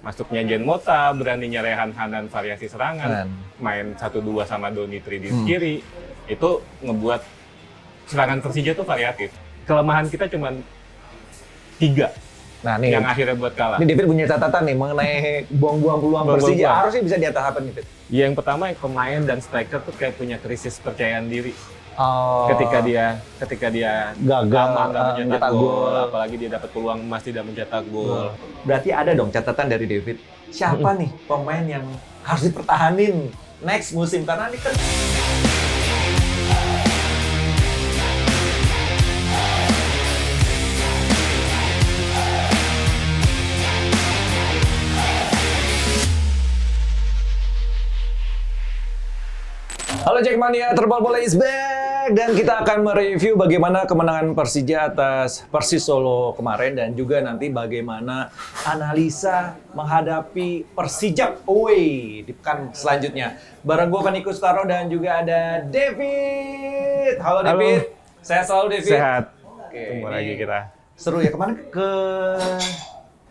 Masuknya Jean Mota, beraninya Rehan Hanan variasi serangan, main 1-2 sama Donitri di kiri, itu ngebuat serangan Persija tuh variatif. Kelemahan kita cuma 3 yang akhirnya buat kalah. Ini David punya catatan nih mengenai buang-buang peluang Persija. Harusnya bisa di atas apa nih, David? Yang pertama, pemain dan striker tuh kayak punya krisis kepercayaan diri. Ketika dia gagal nggak mencetak gol, apalagi dia dapat peluang emas tidak mencetak gol. Berarti ada dong catatan dari David. Siapa nih pemain yang harus dipertahanin next musim, karena ini kan Halo Jackmania, Terbal Bola is back, dan kita akan mereview bagaimana kemenangan Persija atas Persis Solo kemarin, dan juga nanti bagaimana analisa menghadapi Persijap away di pekan selanjutnya. Bareng gue Fani Kustaro dan juga ada David. Halo David. Sehat selalu David. Sehat. Oke, Ketemu lagi kita. Seru ya, kemarin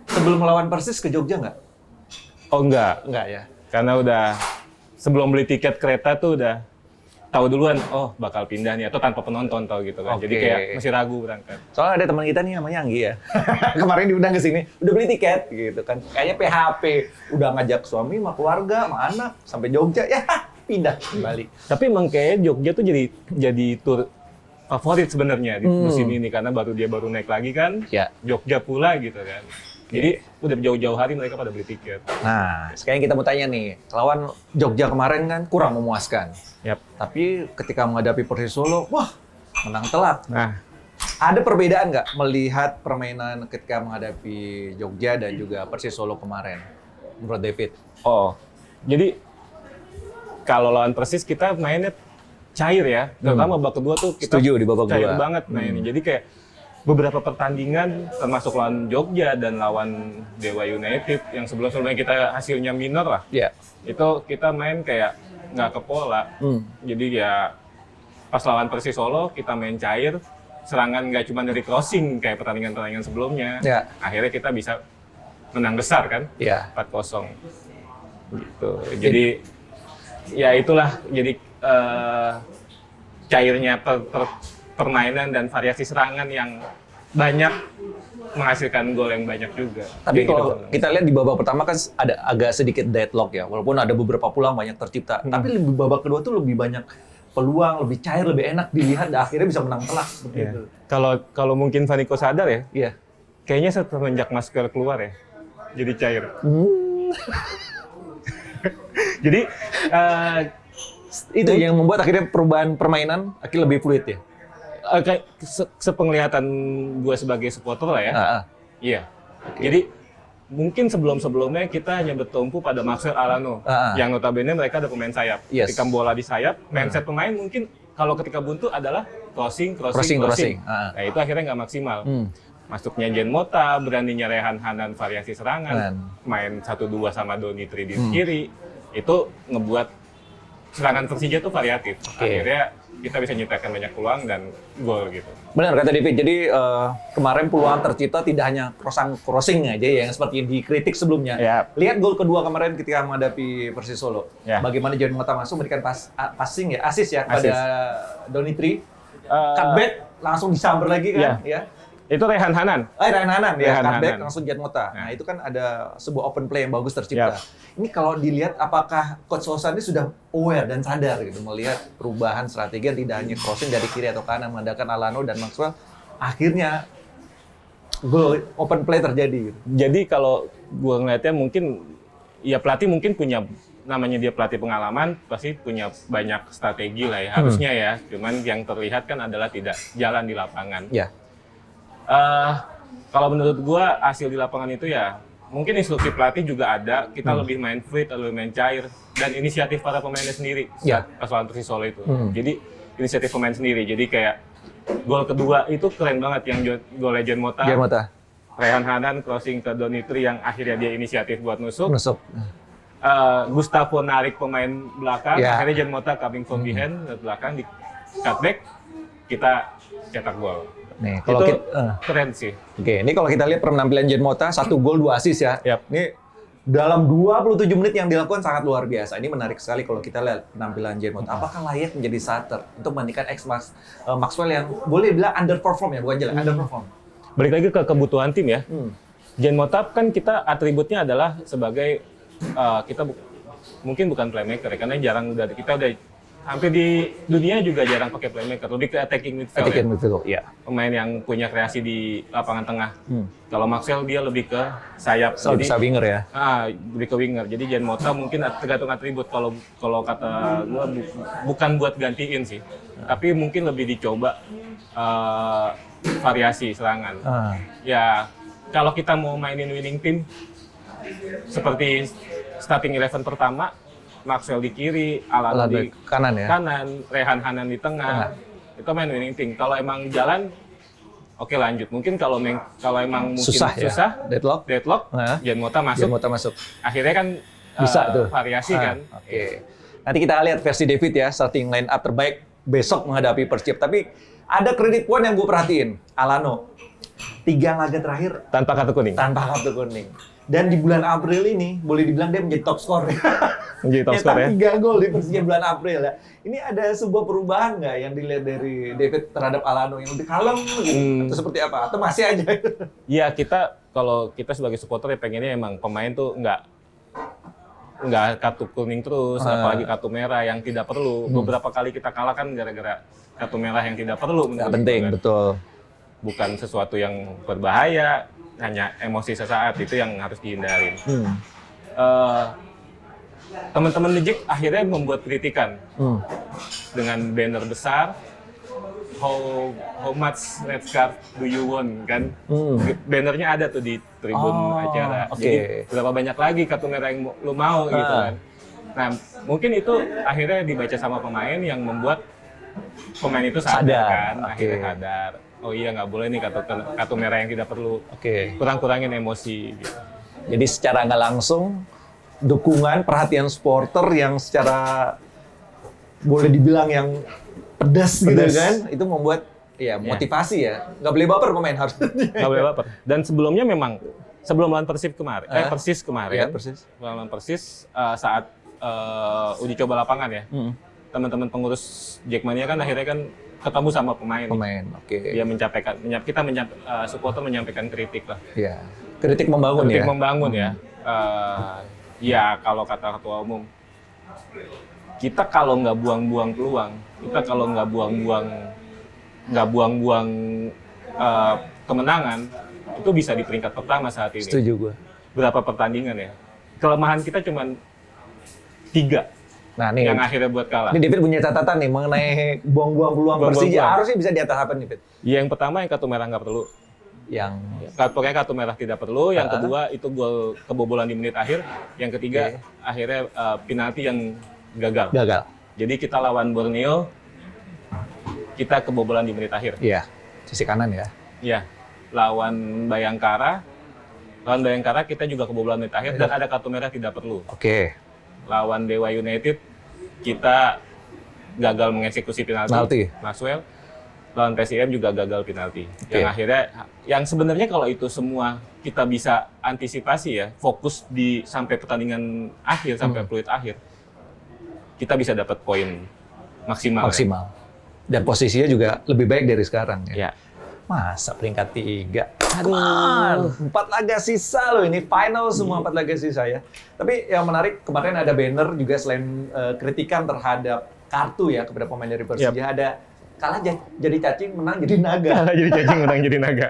sebelum melawan Persis ke Jogja nggak? Oh enggak Ya. Karena udah sebelum beli tiket kereta tuh udah tahu duluan, oh bakal pindah nih, atau tanpa penonton tau gitu kan. Jadi kayak masih ragu berangkat. Soalnya ada teman kita nih namanya Anggi ya. Kemarin diundang ke sini, udah beli tiket gitu kan. Kayaknya PHP, udah ngajak suami sama keluarga, sama anak sampai Jogja, ya pindah kembali. Tapi emang kayaknya Jogja tuh jadi tur favorit sebenarnya di musim ini, karena dia baru naik lagi kan. Ya. Jogja pula gitu kan. Jadi udah jauh-jauh hari mereka pada beli tiket. Nah, sekarang kita mau tanya nih, lawan Jogja kemarin kan kurang memuaskan. Yap. Tapi ketika menghadapi Persis Solo, wah menang telak. Nah, ada perbedaan nggak melihat permainan ketika menghadapi Jogja dan juga Persis Solo kemarin, menurut David? oh, jadi kalau lawan Persis kita mainnya cair ya, terutama babak kedua tuh kita Setuju, di babak cair kedua banget mainnya. Jadi kayak beberapa pertandingan termasuk lawan Jogja dan lawan Dewa United yang sebelum-sebelumnya kita hasilnya minor lah. Iya. Itu kita main kayak nggak ke pola. Jadi ya pas lawan Persis Solo kita main cair, serangan nggak cuma dari crossing kayak pertandingan-pertandingan sebelumnya. Ya. Akhirnya kita bisa menang besar kan? Iya. 4-0. Gitu. Jadi ya itulah, jadi cairnya permainan dan variasi serangan yang banyak menghasilkan gol yang banyak juga. Tapi kalau kita lihat di babak pertama kan ada agak sedikit deadlock ya, walaupun ada beberapa peluang banyak tercipta. Tapi di babak kedua tuh lebih banyak peluang, lebih cair, lebih enak dilihat, dan akhirnya bisa menang telak seperti itu. Kalau mungkin Vaniko sadar ya, Iya. kayaknya semenjak masker keluar ya, jadi cair. Jadi Itu yang membuat akhirnya perubahan permainan akhirnya lebih fluid ya. kayak sepenglihatan gue sebagai supporter lah ya. Iya. Jadi mungkin sebelum-sebelumnya kita hanya bertumpu pada Maxwell Alano, yang notabene mereka ada pemain sayap. Yes. Ketika bola di sayap, mindset pemain mungkin kalau ketika buntu adalah crossing. Nah itu akhirnya nggak maksimal. Masuknya Jean Mota, beraninya Rehan Hanan variasi serangan, main 1-2 sama Donitri di kiri, itu ngebuat serangan Persija tuh variatif. Akhirnya kita bisa nyiptakan banyak peluang dan gol gitu. Benar kata David. Jadi kemarin peluang tercipta tidak hanya crossing aja yang seperti yang dikritik sebelumnya. Lihat gol kedua kemarin ketika menghadapi Persis Solo. Bagaimana Jean Mota masuk memberikan passing ya, assist ya pada Donitri. Cutback langsung disamber lagi kan ya. Itu Rehan Hanan. Rehan Hanan ya, Rehan cutback Hanan. langsung Jean Mota. Nah, itu kan ada sebuah open play yang bagus tercipta. Ini kalau dilihat apakah Coach Sosa ini sudah aware dan sadar gitu melihat perubahan strategi yang tidak hanya crossing dari kiri atau kanan mengandalkan Alano dan Maxwell, akhirnya gol open play terjadi gitu. Jadi kalau gue ngeliatnya mungkin ya pelatih mungkin punya, namanya dia pelatih pengalaman, pasti punya banyak strategi lah ya, harusnya ya. Cuman yang terlihat kan adalah tidak jalan di lapangan. Kalau menurut gua hasil di lapangan itu ya mungkin instruksi pelatih juga ada, kita lebih main fluid, lebih main cair, dan inisiatif para pemainnya sendiri saat pas lawan Persis Solo itu. Jadi inisiatif pemain sendiri, jadi kayak gol kedua itu keren banget yang gol Jean Mota. Rehan Hanan crossing ke Donitri yang akhirnya dia inisiatif buat nusuk. Gustavo narik pemain belakang, akhirnya Jean Mota coming from behind ke belakang di cutback, kita cetak gol. Nih, kalau itu keren sih. Oke, ini kalau kita lihat penampilan Jean Mota, 1 gol 2 assist ya. Yap. Ini dalam 27 menit yang dilakukan sangat luar biasa. Ini menarik sekali kalau kita lihat penampilan Jen Mota. Apakah layak menjadi starter untuk membandingkan Maxwell yang boleh bilang underperform ya, bukan jelek, underperform. Balik lagi ke kebutuhan tim ya. Jen Mota kan kita atributnya adalah sebagai kita mungkin bukan playmaker ya, karena kita udah hampir di dunia juga jarang pakai playmaker, lebih ke attacking midfield. Ya. Pemain yang punya kreasi di lapangan tengah. Kalau Maxwell dia lebih ke sayap, jadi bisa winger ya. Lebih ke winger. Jadi Jen Mota mungkin tergantung atribut. Kalau kata gua bukan buat gantiin sih, tapi mungkin lebih dicoba variasi serangan. Ya kalau kita mau mainin winning team seperti starting 11 pertama, Maxwell di kiri, Alano di kanan ya. Rehan Hanan di tengah. Itu main winning team. Kalau emang jalan, oke lanjut. Mungkin kalau emang mungkin susah, deadlock, Jen Mota masuk. Akhirnya kan bisa tuh variasi kan. Oke. Nanti kita lihat versi David ya, starting line up terbaik besok menghadapi Persib. Tapi ada credit point yang gue perhatiin. Alano 3 laga terakhir tanpa kartu kuning. Dan di bulan April ini, boleh dibilang dia menjadi top skor. Menjadi top skor ya. 3 gol di Persija bulan April ya. Ini ada sebuah perubahan nggak yang dilihat dari David terhadap Alano yang lebih kalem gitu? Atau seperti apa? Atau masih aja? Iya, kalau kita sebagai supporter ya pengennya emang pemain tuh nggak kartu kuning terus, apalagi kartu merah yang tidak perlu. Beberapa kali kita kalah kan gara-gara kartu merah yang tidak perlu. Nggak penting, betul. Bukan sesuatu yang berbahaya, hanya emosi sesaat, itu yang harus dihindarin. Teman-teman di JEK akhirnya membuat kritikan dengan banner besar, how much red card do you want, kan? Bannernya ada tuh di tribun acara. Jadi berapa banyak lagi kartu merah yang lu mau gitu kan? Nah mungkin itu akhirnya dibaca sama pemain yang membuat pemain itu sadar kan, akhirnya sadar. Oh iya, nggak boleh nih kartu merah yang tidak perlu. Kurang-kurangin emosi. Gitu. Jadi secara nggak langsung dukungan, perhatian supporter yang secara boleh dibilang yang pedas gitu kan, itu membuat motivasi ya. Nggak boleh baper pemain harus. Nggak boleh baper. Dan sebelumnya memang sebelum lawan Persis kemarin, lawan Persis saat uji coba lapangan ya, teman-teman pengurus Jackmania kan akhirnya kan ketemu sama pemain. Dia supporter menyampaikan kritik lah. Iya. Kritik membangun ya. Ya kalau kata ketua umum, kita kalau nggak buang-buang peluang, kita kalau nggak buang-buang kemenangan, itu bisa di peringkat pertama saat ini. Setuju gue. Berapa pertandingan ya? Kelemahan kita cuma 3. Nah, nih, yang akhirnya buat kalah. Ini David punya catatan nih mengenai buang-buang peluang Persija. Harusnya bisa di atas apa nih, David? Yang pertama yang kartu merah nggak perlu. Pokoknya kartu merah tidak perlu. Yang kedua itu gol kebobolan di menit akhir. Yang ketiga akhirnya penalti yang gagal. Jadi kita lawan Borneo, kita kebobolan di menit akhir. Iya, sisi kanan ya. Iya. Lawan Bayangkara kita juga kebobolan menit akhir dan ada kartu merah tidak perlu. Lawan Dewa United kita gagal mengeksekusi penalti. Maxwell. Lawan PSIM juga gagal penalti. Yang akhirnya, yang sebenarnya kalau itu semua kita bisa antisipasi ya, fokus sampai pertandingan akhir, sampai peluit akhir, kita bisa dapat poin maksimal. Ya. Dan posisinya juga lebih baik dari sekarang ya. Masa peringkat 3? Aduh, 4 laga sisa loh ini, final semua 4 laga sisa ya. Tapi yang menarik kemarin ada banner juga selain kritikan terhadap kartu ya kepada pemain dari Persija, ada kalah jadi cacing, menang jadi naga. Kalah jadi cacing, menang jadi naga.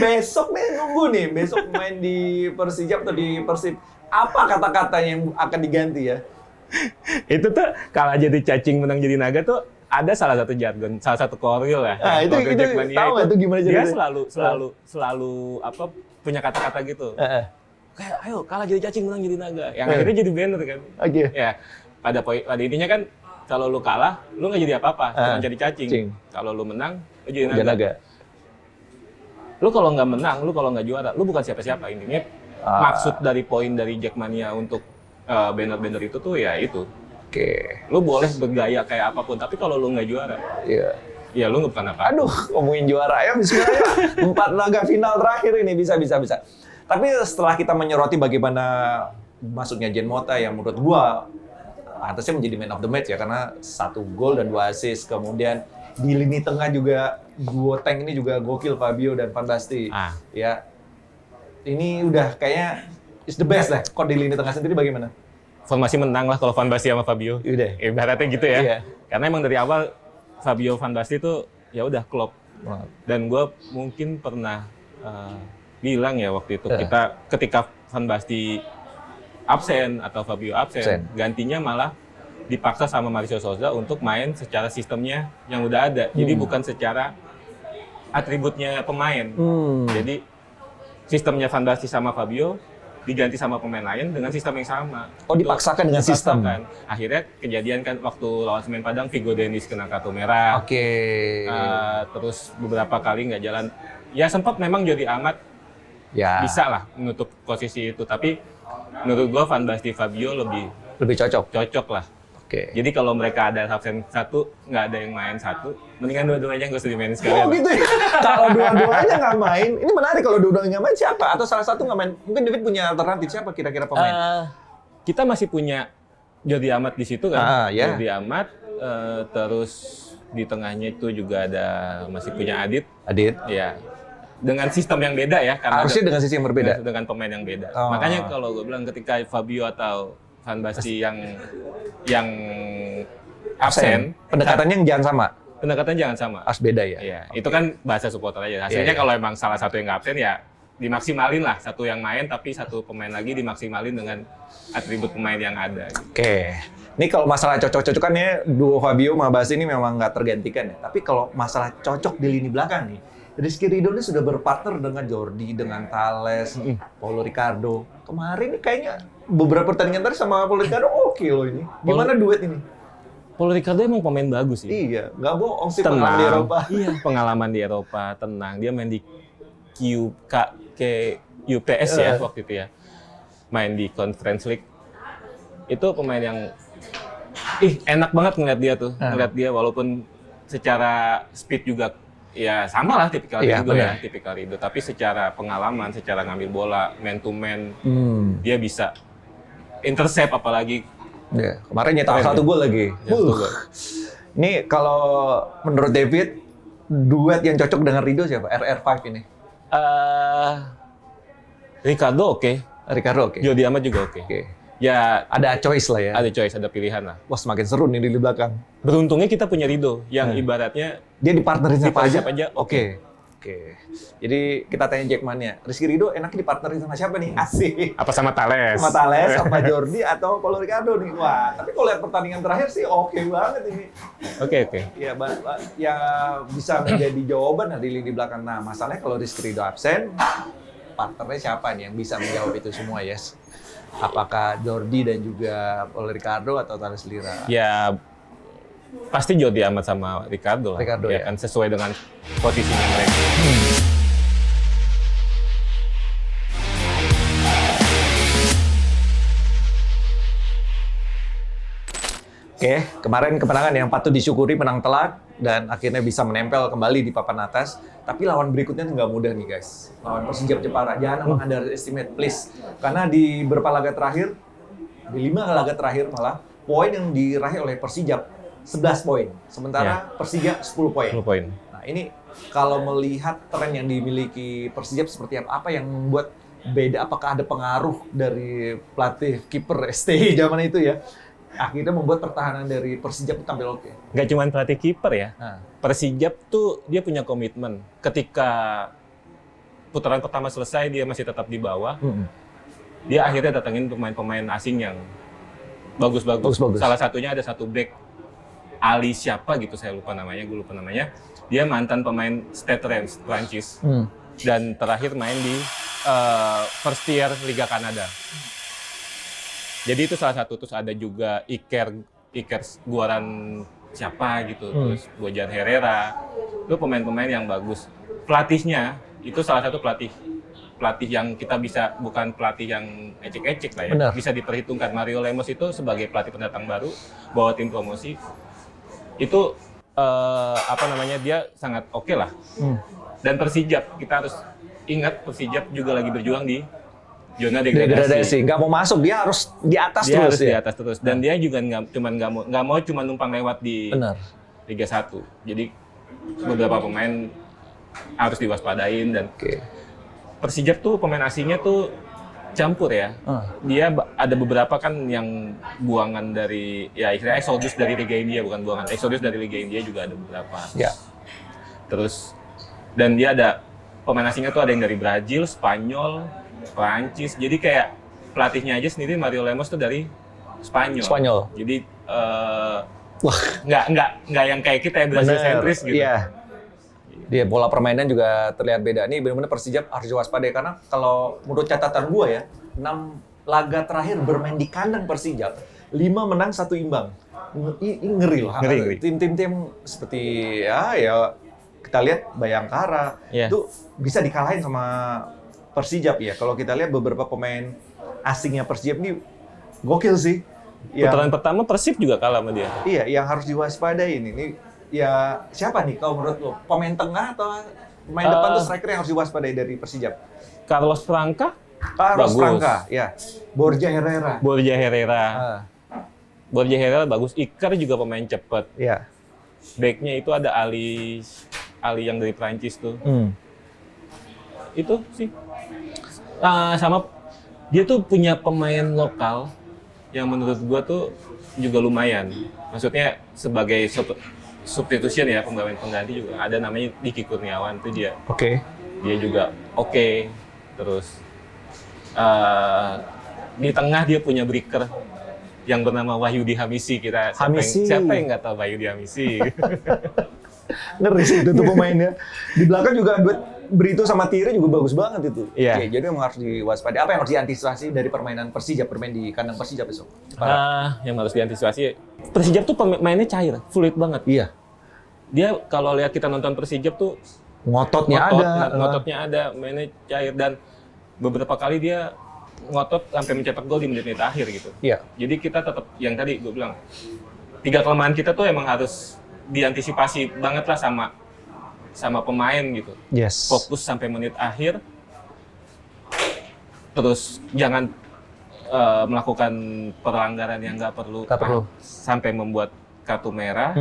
Besok nih nunggu nih, besok main di Persija atau di Persib, apa kata-kata yang akan diganti ya? Itu tuh kalah jadi cacing, menang jadi naga tuh ada salah satu jargon, salah satu koril lah. Itu tahu nggak itu gimana dia selalu punya kata-kata gitu. Kayak ayo kalah jadi cacing, menang jadi naga. Yang akhirnya jadi banner kan. Ya pada intinya kan kalau lu kalah, lu nggak jadi apa-apa, cuma jadi cacing. Kalau lu menang, lu jadi naga. Lu kalau nggak menang, lu kalau nggak juara, lu bukan siapa-siapa. Intinya maksud dari poin dari Jackmania untuk banner-banner itu tuh ya itu. Lu boleh bergaya kayak apapun, tapi kalau lu nggak juara, ya lu nggak bukan apa. Aduh, ngomongin juara ya, bismillah. 4 laga final terakhir ini bisa. Tapi setelah kita menyoroti bagaimana masuknya Jean Mota yang menurut gua atasnya menjadi man of the match ya, karena 1 gol dan 2 assist. Kemudian di lini tengah juga Boateng ini juga gokil, Fabio dan Van Basten. Ya, ini udah kayaknya is the best lah. Kok di lini tengah sendiri bagaimana? Formasi menang lah kalau Van Basten sama Fabio. Udah. Ibaratnya gitu ya. Iya. Karena emang dari awal Fabio Van Basten itu ya udah klop. Dan gue mungkin pernah bilang ya waktu itu kita ketika Van Basten absen atau Fabio absen, gantinya malah dipaksa sama Mauricio Sousa untuk main secara sistemnya yang udah ada. Jadi bukan secara atributnya pemain. Jadi sistemnya Van Basten sama Fabio diganti sama pemain lain dengan sistem yang sama. Oh, dipaksakan dengan sistem. Akhirnya kejadian kan waktu lawan Semen Padang, Vigo Dennis kena kartu merah. Terus beberapa kali nggak jalan. Ya sempat memang Jordi Amat bisa lah menutup posisi itu. Tapi menurut gua Van Basten Fabio lebih cocok lah. Jadi kalau mereka ada absen 1, nggak ada yang main 1, mendingan dua-duanya nggak usah dimainin sekalian. Oh gitu ya? Kalau dua-duanya nggak main, ini menarik. Kalau dua-duanya nggak main siapa? Atau salah satu nggak main? Mungkin David punya alternatif, siapa kira-kira pemain? Kita masih punya Jordi Amat di situ kan. Jordi Amat, terus di tengahnya itu juga masih punya Adit. Ya. Dengan sistem yang beda ya. Karena harusnya dengan sistem yang berbeda? Dengan pemain yang beda. Makanya kalau gue bilang ketika Fabio atau Van Basten yang absen, pendekatannya jangan sama. Pendekatan jangan sama. Harus beda ya. Iya, itu kan bahasa supporter aja. Hasilnya kalau emang salah satu yang nggak absen ya dimaksimalin lah, satu yang main tapi satu pemain lagi dimaksimalin dengan atribut pemain yang ada. Ini kalau masalah cocok-cocokannya duo Fabio sama Basten ini memang nggak tergantikan ya. Tapi kalau masalah cocok di lini belakang nih, Rizky Ridho ini sudah berpartner dengan Jordi, dengan Thales, Paulo Ricardo. Kemarin ini kayaknya beberapa pertandingan tadi sama Paulo Ricardo oke loh ini. Gimana duet ini? Paulo Ricardo emang pemain bagus sih. Iya, nggak bohong sih pengalaman di Eropa. Iya, pengalaman di Eropa, tenang. Dia main di UPS ya waktu itu ya. Main di Conference League. Itu pemain yang enak banget ngeliat dia tuh. Ngeliat dia walaupun secara speed juga ya sama lah tipikal Ridho ya, tipikal Ridho. Tapi secara pengalaman, secara ngambil bola, man to man, dia bisa intercept apalagi. Kemarin nyetak 1 gol lagi. Ini kalau menurut David, duet yang cocok dengan Ridho siapa? RR5 ini? Ricardo oke. Jordi Amat juga oke. Ya ada choice lah ya. Ada choice, ada pilihan lah. Wah, semakin seru nih di belakang. Beruntungnya kita punya Ridho yang ibaratnya dia dipartnerin siapa aja. Oke. Jadi kita tanya Jackmania, Rizky Ridho enaknya dipartnerin sama siapa nih? Asik. Apa sama Thales? Sama Thales, sama Jordi atau Paulo Ricardo nih. Wah, tapi kalau lihat pertandingan terakhir sih oke banget ini. Oke. Ya, ya bisa menjadi jawaban di lini belakang. Nah, masalahnya kalau Rizky Ridho absen, partnernya siapa nih yang bisa menjawab itu semua, Yes? Apakah Jordi dan juga Paulo Ricardo atau Thales Lira? Ya pasti Jordi Amat sama Ricardo lah. Ya kan sesuai dengan posisinya mereka. Kemarin kemenangan yang patut disyukuri, menang telak dan akhirnya bisa menempel kembali di papan atas. Tapi lawan berikutnya nggak mudah nih guys. Lawan Persijap Jepara, jangan underestimate please. Karena di beberapa laga terakhir, di 5 laga terakhir malah, poin yang diraih oleh Persijap 11 poin. Sementara Persija 10 poin. Nah ini kalau melihat tren yang dimiliki Persijap seperti apa yang membuat beda? Apakah ada pengaruh dari pelatih kiper STI zaman itu ya? Akhirnya membuat pertahanan dari Persijap tampil oke. Nggak cuma pelatih kiper ya. Persijap tuh dia punya komitmen. Ketika putaran pertama selesai dia masih tetap di bawah. Dia akhirnya datangin pemain-pemain asing yang bagus-bagus. Salah satunya ada satu back Ali siapa gitu, saya lupa namanya, gue lupa namanya. Dia mantan pemain Stade Reims Prancis. Dan terakhir main di first tier Liga Kanada. Jadi itu salah satu. Terus ada juga Iker Guaran siapa gitu, terus Bojan Herrera. Itu pemain-pemain yang bagus. Pelatihnya itu salah satu pelatih yang kita bisa, bukan pelatih yang ecek-ecek lah ya. Benar. Bisa diperhitungkan. Mario Lemos itu sebagai pelatih pendatang baru bawa tim promosi itu dia sangat oke lah. Dan Persijap kita harus ingat Persijap juga lagi berjuang di zona degradasi. Nggak mau masuk, dia harus di atas Dia terus harus ya. di atas terus. Dan dia juga nggak mau cuma numpang lewat di Benar. Liga 1. Jadi beberapa pemain harus diwaspadain dan Persijap tuh pemain asingnya tuh campur ya. Dia ada beberapa kan yang buangan dari ya istilahnya exodus dari Liga India, bukan buangan, exodus dari Liga India juga ada beberapa. Ya. Terus dan dia ada pemain asingnya tuh ada yang dari Brazil, Spanyol, Prancis. Jadi kayak pelatihnya aja sendiri Mario Lemos tuh dari Spanyol. Jadi Wah, nggak yang kayak kita ya Brazil sentris gitu. Iya. Dia pola permainan juga terlihat beda. Nih benar-benar Persijap harus waspada karena kalau menurut catatan gua ya, 6 laga terakhir bermain di kandang Persijap, 5 menang 1 imbang. Ini ngeri loh. Ngeri. Tim-tim seperti ya kita lihat Bayangkara itu bisa dikalahin sama Persijap ya. Kalau kita lihat beberapa pemain asingnya Persijap ini gokil sih. Putaran pertama Persib juga kalah sama dia. Iya, yang harus diwaspadain ini ya siapa nih kalau menurut lo? Pemain tengah atau pemain depan tuh striker yang harus diwaspadai dari Persijap? Carlos Franca, ya. Borja Herrera. Borja Herrera bagus. Iker juga pemain cepat. Iya. Backnya itu ada Ali yang dari Prancis tuh. Itu sih. Sama dia tuh punya pemain lokal yang menurut gua tuh juga lumayan. Maksudnya sebagai substitution ya, pemain pengganti juga ada namanya Diki Kurniawan tuh dia. Dia juga oke. Terus di tengah dia punya breaker yang bernama Wahyudi Hamisi. Siapa yang nggak tahu Wahyudi Hamisi? Ngeri sih itu pemainnya. Di belakang juga duet Brito sama Tire juga bagus banget itu. Iya. Oke, jadi memang harus diwaspadai. Apa yang harus diantisipasi dari permainan Persijap bermain di kandang Persijap besok? Yang harus diantisipasi Persijap tuh mainnya cair, fluid banget. Iya. Dia kalau lihat kita nonton Persijap tuh ngototnya ada, mainnya cair dan beberapa kali dia ngotot sampai mencetak gol di menit-menit akhir gitu. Iya. Jadi kita tetap yang tadi gue bilang 3 kelemahan kita tuh emang harus diantisipasi banget lah sama pemain gitu. Yes. Fokus sampai menit akhir. Terus jangan melakukan pelanggaran yang nggak perlu sampai membuat kartu merah.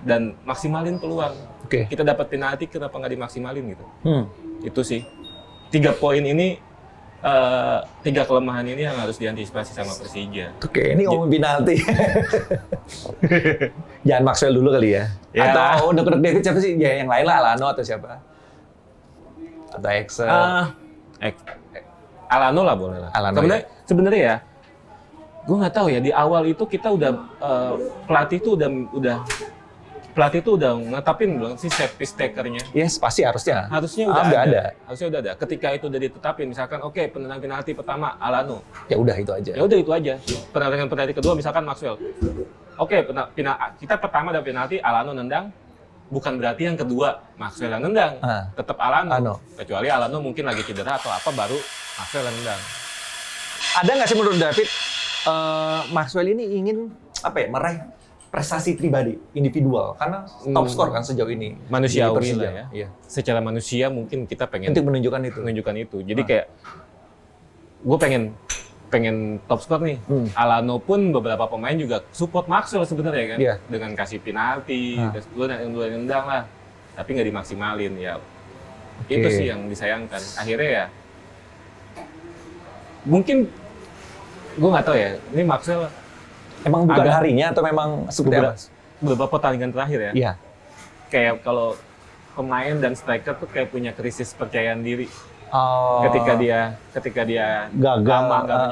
Dan maksimalin peluang. Kita dapat penalti, kenapa nggak dimaksimalin gitu? Itu sih 3 poin ini, 3 kelemahan ini yang harus diantisipasi sama Persija. Ini ngomong penalti. Jangan Maxwell dulu kali ya. Atau udah David siapa sih? Ya yang lain lah, Alano atau siapa? Atau Excel. Alano lah boleh lah. Sebenarnya ya, gue nggak tahu ya di awal itu kita udah pelatih tuh udah ngetapin belum sih set piece takernya? Yes, pasti harusnya. Harusnya udah ada. Harusnya udah ada. ketika itu udah ditetapin, misalkan penendang penalti pertama Alano. Ya udah itu aja. Penalti kedua misalkan Maxwell. Kita pertama ada penalti, Alano nendang. Bukan berarti yang kedua Maxwell yang nendang. Tetap Alano. Kecuali Alano mungkin lagi cedera atau apa, baru Maxwell yang nendang. Ada nggak sih menurut David, Maxwell ini ingin meraih prestasi pribadi, individual, karena top skor kan sejauh ini. Manusiawi lah ya. Iya. Secara manusia mungkin kita pengen untuk menunjukkan itu. Jadi kayak gue pengen top skor nih. Alano pun beberapa pemain juga support Maxwell sebenarnya kan, dengan kasih penalti, lu nendang lah, tapi nggak dimaksimalin ya. Itu sih yang disayangkan. Akhirnya ya, mungkin gue nggak tahu ya, ini Maxwell emang bukan harinya atau memang seperti apa? Beberapa pertandingan terakhir ya. Iya. Kayak kalau pemain dan striker tuh kayak punya krisis kepercayaan diri. Ketika dia gagal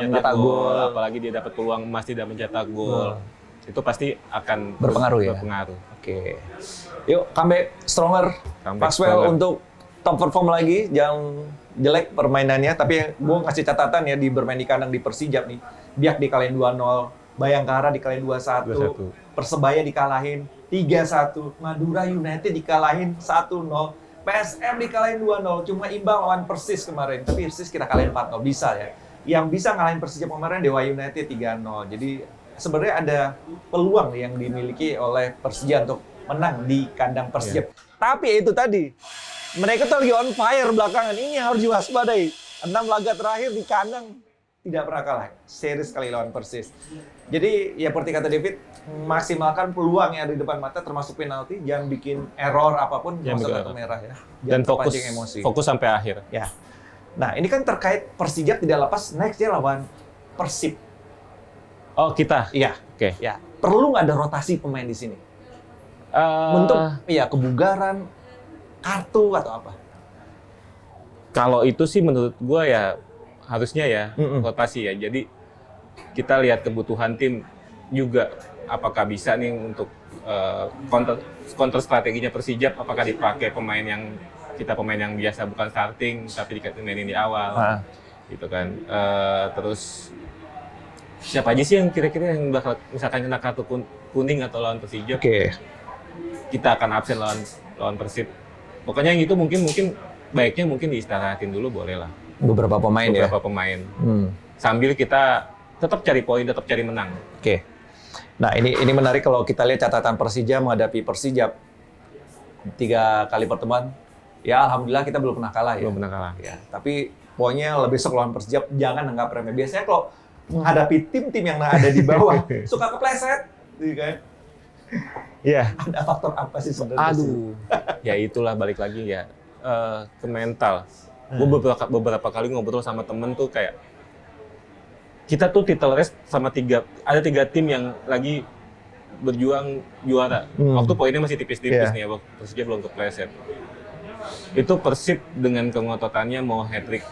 mencetak gol, apalagi dia dapat peluang emas tidak mencetak gol. Itu pasti akan berpengaruh. Yuk, comeback stronger. Maxwell untuk top perform lagi, jangan jelek permainannya, tapi gue kasih catatan ya di bermain di kandang di Persijap nih. Biak dikalahin 2-0. Bayangkara dikalahin 2-1, Persebaya dikalahin 3-1, Madura United dikalahin 1-0, PSM dikalahin 2-0, cuma imbang lawan Persis kemarin, tapi Persis kita kalahin 4-0, bisa ya. Yang bisa ngalahin Persija kemarin Dewa United 3-0, jadi sebenarnya ada peluang yang dimiliki oleh Persija untuk menang di kandang Persija. Tapi itu tadi, Mereka tuh lagi on fire belakangan. Ini harus diwaspadai. 6 laga terakhir di kandang tidak pernah kalah. Seri sekali lawan Persis. Jadi ya seperti kata David, maksimalkan peluang yang ada di depan mata termasuk penalti, jangan bikin error apapun, jangan masuk kartu merah ya. Jangan dan fokus emosi. Fokus sampai akhir. Ya. Nah, ini kan terkait Persija tidak lepas next dia lawan Persib. Oh, kita. Iya. Oke. Ya. Perlu nggak ada rotasi pemain di sini? Untuk ya kebugaran, kartu atau apa? Kalau itu sih menurut gua ya harusnya ya rotasi ya. Jadi kita lihat kebutuhan tim juga, apakah bisa nih untuk counter strateginya Persija, apakah dipakai pemain yang biasa bukan starting tapi dimainin di awal, gitu kan. Terus siapa aja sih yang kira-kira yang bakal misalkan kena kartu kuning atau lawan Persija? Kita akan absen lawan Persib. Pokoknya yang itu mungkin baiknya diistirahatin dulu, boleh lah. Beberapa pemain. Sambil kita tetap cari poin, tetap cari menang. Oke. Nah, ini menarik kalau kita lihat catatan Persija menghadapi Persijap. 3 kali pertemuan. Ya, alhamdulillah kita belum pernah kalah ya. Belum pernah kalah. Ya, tapi pokoknya lebih besok lawan Persijap jangan anggap remeh. Biasanya kalau menghadapi tim-tim yang ada di bawah suka kepleset, gitu kan? Iya. Ada faktor apa sih sebenarnya? Aduh. Ya itulah, balik lagi ya ke mental. Gue beberapa kali ngobrol sama temen tuh kayak kita tuh title race sama ada 3 tim yang lagi berjuang juara. Waktu poinnya masih tipis-tipis nih ya, Persija belum kepleset. Itu Persib dengan kengototannya mau hat-trick.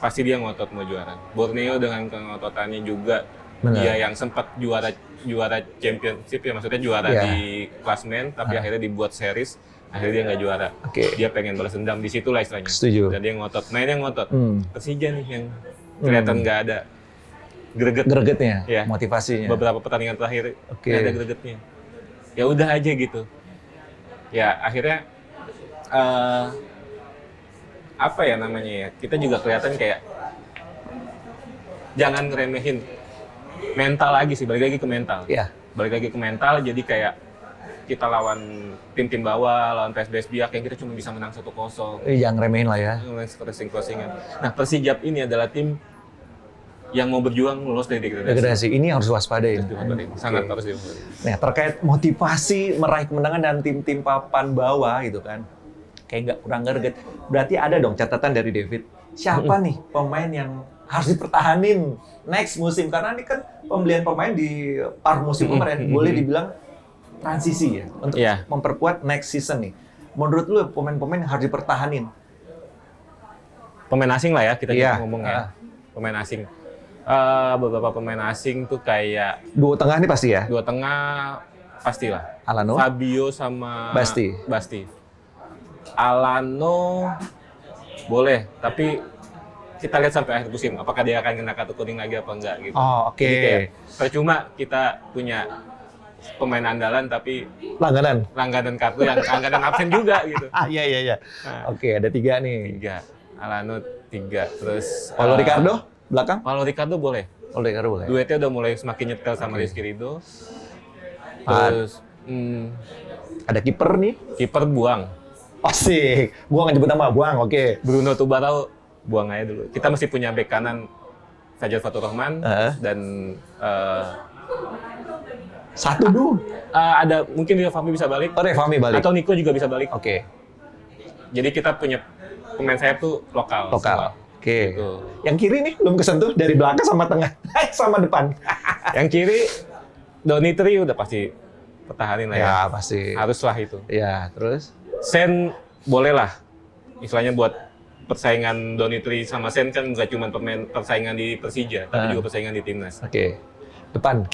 Pasti dia ngotot mau juara. Borneo dengan kengototannya juga. Dia yang sempat juara championship ya, maksudnya juara di klasmen, tapi akhirnya dibuat series, akhirnya dia nggak juara. Dia pengen balas dendam, di situlah istilahnya. Setuju. Dan dia ngotot, mainnya ngotot. Persija nih yang kelihatan nggak ada gregetnya, ya. Motivasinya. Beberapa pertandingan terakhir nggak ada gregetnya. Ya udah aja gitu. Ya akhirnya apa ya namanya ya, kita juga kelihatan kayak jangan ngeremehin mental lagi sih, balik lagi ke mental. Balik lagi ke mental, jadi kayak kita lawan tim-tim bawah, lawan PSBS Biak yang kita cuma bisa menang 1-0. Jangan remehin lah ya. Crossing-crossingan. Nah, Persijap ini adalah tim yang mau berjuang lolos dari degradasi. Ini harus waspadai. Sangat harus diwaspadai. Nah, terkait motivasi meraih kemenangan dan tim-tim papan bawah gitu kan. Kayak nggak kurang greget. Berarti ada dong catatan dari David. Siapa nih pemain yang harus dipertahanin next musim? Karena ini kan pembelian pemain di par musim kemarin boleh dibilang transisi ya untuk memperkuat next season nih. Menurut lu pemain-pemain yang harus dipertahanin? Pemain asing lah ya kita ngomong ya. Pemain asing. Beberapa pemain asing tuh kayak duo tengah nih pasti ya? Duo tengah pastilah. Alano, Fabio sama Basti. Alano boleh, tapi kita lihat sampai akhir musim apakah dia akan kena kartu kuning lagi apa enggak gitu. Jadi kayak percuma kita punya pemain andalan tapi langganan kartu yang langganan absen juga gitu. Iya. Nah, ada 3 nih. 3. Alano 3. Terus Paulo Ricardo belakang? Paulo Ricardo boleh. Duetnya udah mulai semakin nyetel sama Rizky Ridho. Terus ada kiper nih. Kiper Buang. Asik. Gua nggak nyebut nama Buang. Bruno Tubarao buang aja dulu. Kita masih punya bek kanan Fajar Fatur Rahman dan satu dulu. Ada mungkin Rio Fahmi bisa balik. Fahmi balik. Atau Nico juga bisa balik. Jadi kita punya pemain sayap tuh lokal. Gitu. Yang kiri nih belum kesentuh dari belakang sama tengah, sama depan. Yang kiri Donitri udah pasti pertahanin lah ya. Pasti. Haruslah itu. Ya, terus Sen boleh lah. Istilahnya buat persaingan Donitri sama Sen kan nggak cuma pemain persaingan di Persija, tapi juga persaingan di timnas. Depan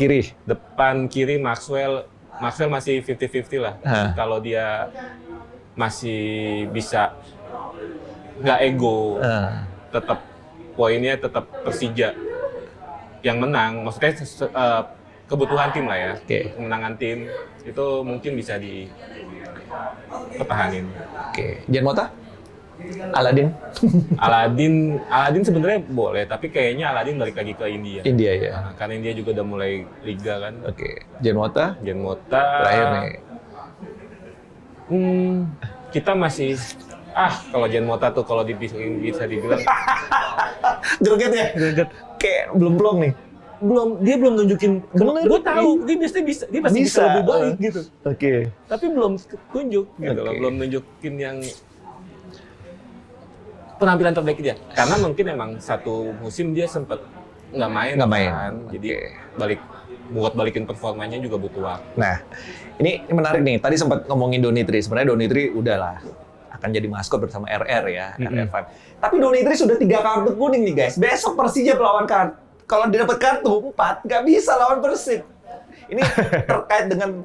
kiri Maxwell masih 50-50 lah. Kalau dia masih bisa nggak ego, tetap poinnya tetap Persija yang menang. Maksudnya kebutuhan tim lah ya. Kemenangan tim itu mungkin bisa dipertahanin. Jan Mota? Aladin sebenarnya boleh, tapi kayaknya Aladin balik lagi ke India. Ya. Karena India juga udah mulai liga kan. Jan Mota terakhir nih. Kita masih Kalau Jean Mota tuh kalau bisa dibilang Greget ya? greget. Kayak belum plong nih. Dia belum nunjukin. Bener. Gue tahu dia pasti bisa lebih baik gitu. Oke. Tapi belum tunjuk gitu loh, belum nunjukin yang penampilan terbaik dia. Karena mungkin emang satu musim dia sempat nggak main. Kan. Jadi balikin performanya juga butuh waktu. Nah, ini menarik nih. Tadi sempat ngomongin Donitri. Sebenarnya Donitri udahlah akan jadi maskot bersama RR ya, RR5. Tapi Donitri sudah 3 kartu kuning nih guys. Besok Persija melawan kalau dia dapat kartu 4, nggak bisa lawan Persib. Ini terkait dengan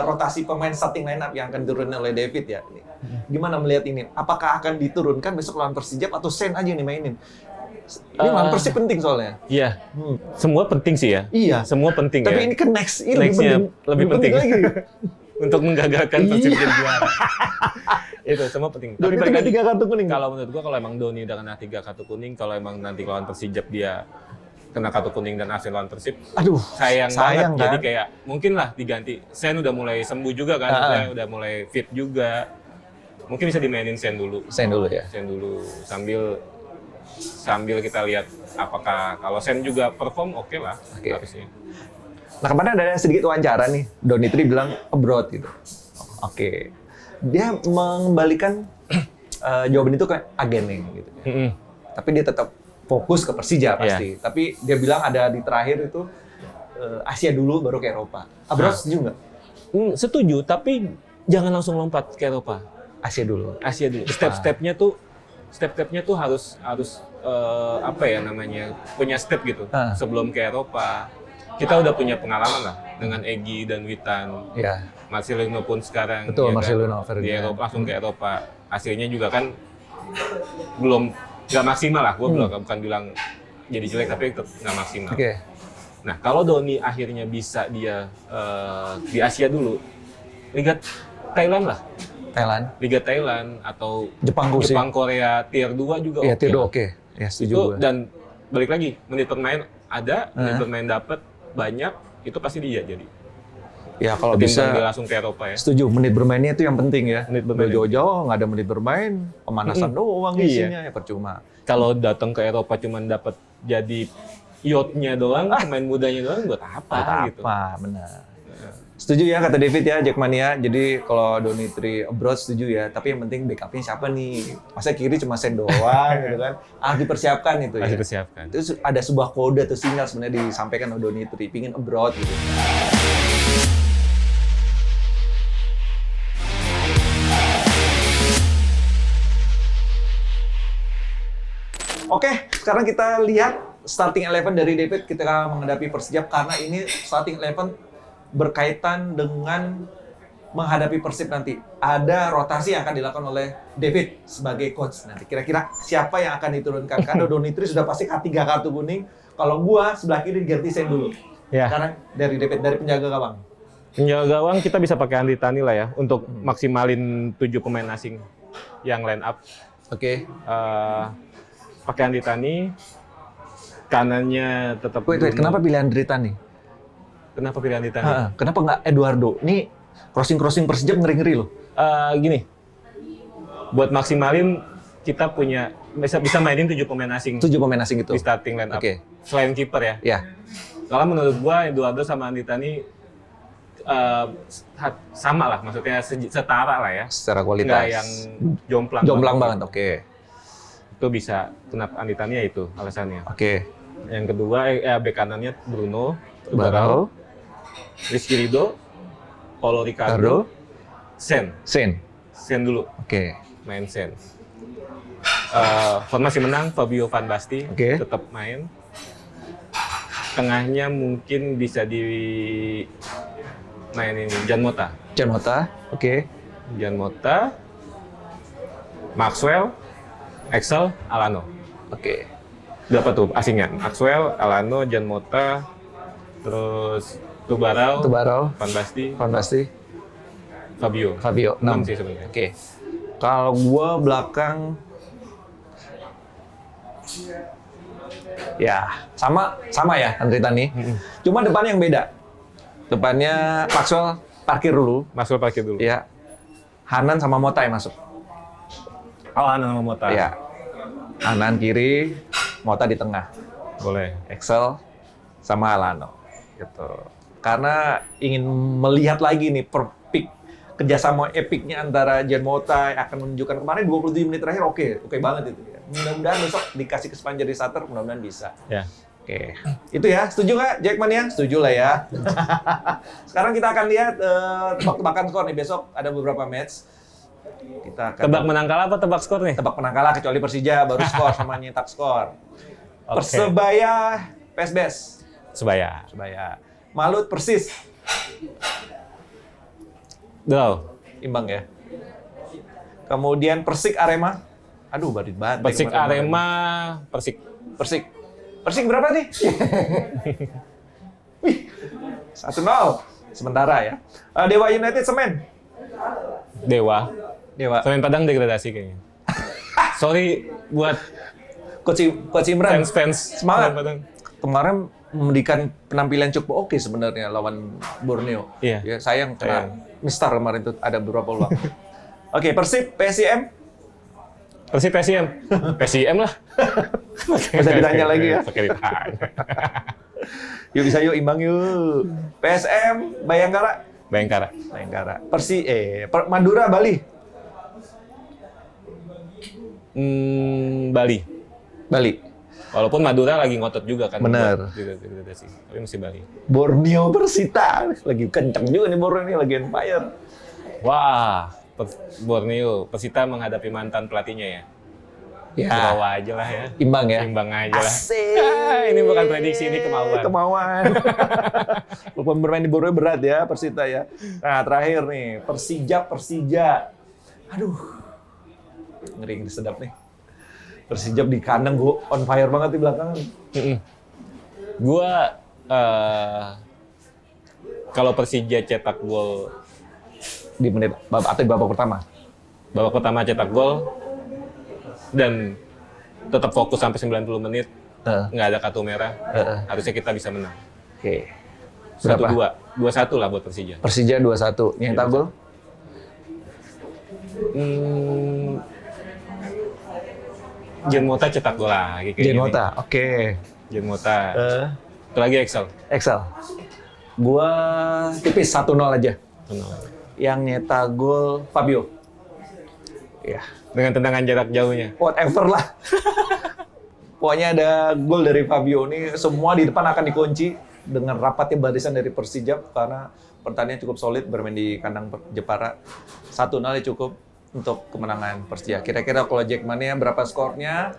rotasi pemain starting lineup yang akan diturunkan oleh David ya. Gimana melihat ini? Apakah akan diturunkan besok lawan Persija atau Sen aja nih mainin? Ini lawan Persib penting soalnya. Iya. Semua penting sih ya. Iya. Semua penting. Tapi ya. ini ke next, ini lebih penting lagi. Untuk menggagalkan Persib jadi juara. Itu semua penting. Tapi balik lagi 3 kartu kuning. Kalau menurut gua kalau emang Doni udah kena 3 kartu kuning, kalau emang nanti lawan Persijap dia kena kartu kuning dan Arsenal lawan Persib, aduh, sayang banget. kan? Jadi kayak mungkin lah diganti. Sen udah mulai sembuh juga kan, udah mulai fit juga. Mungkin bisa dimainin Sen dulu. Sen dulu ya. Sen dulu sambil kita lihat apakah kalau Sen juga perform oke lah harusnya. Nah, kemarin ada sedikit wawancara nih, Donitri bilang abroad gitu. Oke. Dia mengembalikan jawaban itu ke agennya gitu. Tapi dia tetap fokus ke Persija pasti. Tapi dia bilang ada di terakhir itu Asia dulu baru ke Eropa. Abroad setuju nggak? Setuju, tapi jangan langsung lompat ke Eropa. Asia dulu. Step-stepnya tuh harus apa ya namanya, punya step gitu sebelum ke Eropa. Kita udah punya pengalaman lah dengan Egy dan Witan. Iya. Marcelino pun sekarang betul, Marcelino di Eropa, langsung ke Eropa. Hasilnya juga kan nggak maksimal lah. Gue bukan bilang jadi jelek, tapi tetap nggak maksimal. Nah, kalau Doni akhirnya bisa dia di Asia dulu, Liga Thailand lah. Liga Thailand atau Jepang Korea tier 2 juga Iya, tier 2 oke. Ya, setuju gue. Dan balik lagi, menit bermain ada, menit bermain dapat banyak, itu pasti dia jadi. Ya kalau bisa dia langsung ke Eropa ya. Setuju, menit bermainnya itu yang penting ya. Menit bermain jauh-jauh nggak ada menit bermain, pemanasan doang isinya ya percuma. Kalau datang ke Eropa cuma dapat jadi yachtnya doang, pemain mudanya doang, buat apa gitu. Benar. Setuju ya kata David ya, Jackmania. Jadi kalau Donitri abroad setuju ya, tapi yang penting backupnya siapa nih? Masa kiri cuma Sen doang gitu kan? Dipersiapkan itu ya. Dipersiapkan. Itu ada sebuah kode atau sinyal sebenarnya disampaikan oleh Donitri, pingin abroad gitu. Oke, sekarang kita lihat starting 11 dari David ketika menghadapi Persijap, karena ini starting 11 berkaitan dengan menghadapi Persib nanti. Ada rotasi yang akan dilakukan oleh David sebagai coach nanti. Kira-kira siapa yang akan diturunkan? Karena Donitri sudah pasti 3 kartu kuning. Kalau gua sebelah kiri diganti Sen dulu. Ya. Sekarang dari David, dari penjaga gawang. Penjaga gawang kita bisa pakai Andi Tani lah ya untuk maksimalin 7 pemain asing yang line up. Oke. Pakai Andi Tani, kanannya tetap. Wait, kenapa pilih Andri Tani? Kenapa pilih Andi Tani? Kenapa nggak Eduardo? Ini crossing Persijap ngeri-ngeri loh. Gini, buat maksimalin kita bisa mainin 7 pemain asing. 7 pemain asing itu di starting line up. Selain kiper ya. Iya. Kalau menurut gua Eduardo sama Andi Tani sama lah, maksudnya setara lah ya. Secara kualitas. Nggak yang jomplang banget. Oke. Itu bisa, kenapa Andi Tani ya itu alasannya. Oke. Yang kedua, bek kanannya Bruno, Barau, Rizky Ridho, Paulo Ricardo, Sen dulu. Oke. Main Sen. Formasi menang, Fabio Van Basten tetap main. Tengahnya mungkin bisa mainin Jean Mota. Oke. Jean Mota, Maxwell, Axel, Alano. Oke. Berapa tuh asingnya? Maxwell, Alano, Jean Mota, terus Tubarao, Van Basten, Fabio. 6 sih sebenarnya. Oke. Kalau gua belakang ya sama ya Andri Tani. Cuma depannya yang beda. Depannya Maxwell parkir dulu. Maxwell parkir dulu. Ya. Hanan sama Mota yang masuk. Oh, Hanan sama Mota. Iya. Hanan kiri, Mota di tengah. Boleh. Excel sama Alano gitu. Karena ingin melihat lagi nih peak kerjasama epicnya antara Jean Mota yang akan menunjukkan kemarin 27 menit terakhir oke banget itu ya. Mudah-mudahan besok dikasih kesempatan jadi starter, mudah-mudahan bisa. Ya. Oke, itu ya. Setuju nggak, Jackmania? Setuju lah ya. Sekarang kita akan lihat tebak-tebakan skor nih. Besok ada beberapa match. Kita akan Tebak menang kalah apa tebak skor nih? tebak menang kalah kecuali Persija baru skor sama nyetak skor. Oke. Persebaya, PSBS. Sebaya. Persebaya. Malut, Persis. Draw. Imbang ya. Kemudian Persik, Arema. Aduh, badut banget. Persik Arema, Persik. Persik berapa nih? Wih, 1-0. Sementara ya. Dewa United, Semen. Dewa. Semen Padang degradasi kayaknya. Sorry buat Coach Imran. fans Semangat. Semen Padang. Kemarin memberikan penampilan cukup oke sebenarnya lawan Borneo. Iya. Ya, sayang kena mistar kemarin itu ada beberapa peluang. Oke, Persib, PSIM. Persib PSIM. PSIM lah. Bisa ditanya lagi ya. Pakai ditanya. Yuk bisa yuk imbang yuk. PSM, Bayangkara. Bayangkara. Madura, Bali. Bali. Walaupun Madura lagi ngotot juga kan. Bener. Degradasi. Tapi mesti Bali. Borneo, Persita. Lagi kenceng juga nih Borneo ini, lagi on fire. Wah, Borneo. Persita menghadapi mantan pelatihnya ya. Ya, Bawa aja lah ya. imbang ya. Imbang aja lah. Asik. Ini bukan prediksi, ini kemauan. Kemauan. Walaupun bermain di Borneo berat ya, Persita ya. Nah, terakhir nih, Persija. Aduh. Ngeri sedap nih. Persija di kandang gua on fire banget di belakangan. Gua kalau Persija cetak gol Di menit atau di babak pertama. babak pertama cetak gol dan tetap fokus sampai 90 menit, nggak ada kartu merah, harusnya kita bisa menang. Oke. Berapa? 2-1 lah buat Persija. Persija 2-1. Yang tak gol? Jean Mota cetak gol lagi kayak Jean gini. Mota. Oke. Jean Mota. Itu lagi Excel. Gua tipis 1-0 aja. Tenang. Yang nyetak gol Fabio. Ya, Dengan tendangan jarak jauhnya. whatever lah. Pokoknya ada gol dari Fabio ini, semua di depan akan dikunci dengan rapatnya barisan dari Persija karena pertandingan cukup solid bermain di kandang Jepara. 1-0 cukup untuk kemenangan Persija. Kira-kira kalau Jackmania berapa skornya?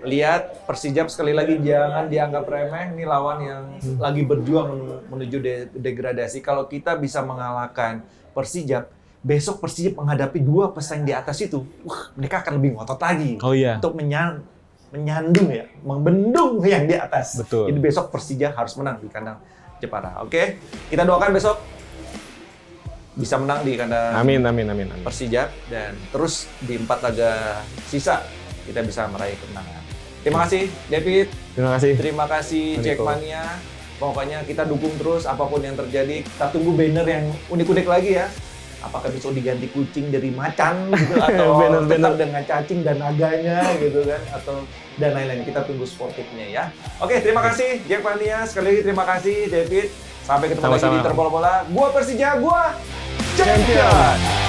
Lihat Persija sekali lagi jangan dianggap remeh. Ini lawan yang lagi berjuang menuju degradasi. Kalau kita bisa mengalahkan Persija, besok Persija menghadapi dua pesaing di atas itu, mereka akan lebih ngotot lagi untuk menyandung ya, membendung yang di atas. Betul. Jadi besok Persija harus menang di kandang Jepara. Oke, kita doakan besok bisa menang di kandang Amin. Persija dan terus di 4 laga sisa kita bisa meraih kemenangan. Terima kasih David. Terima kasih. Terima kasih Jackmania. Pokoknya kita dukung terus apapun yang terjadi. Kita tunggu banner yang unik-unik lagi ya. Apakah besok diganti kucing dari macan gitu atau tetap dengan cacing dan naganya gitu kan atau dan lain-lain. Kita tunggu sportifnya ya. Oke, terima kasih Jackmania. Sekali lagi terima kasih David. Sampai ketemu lagi di Terbola Bola. Gua Persija, gua champion.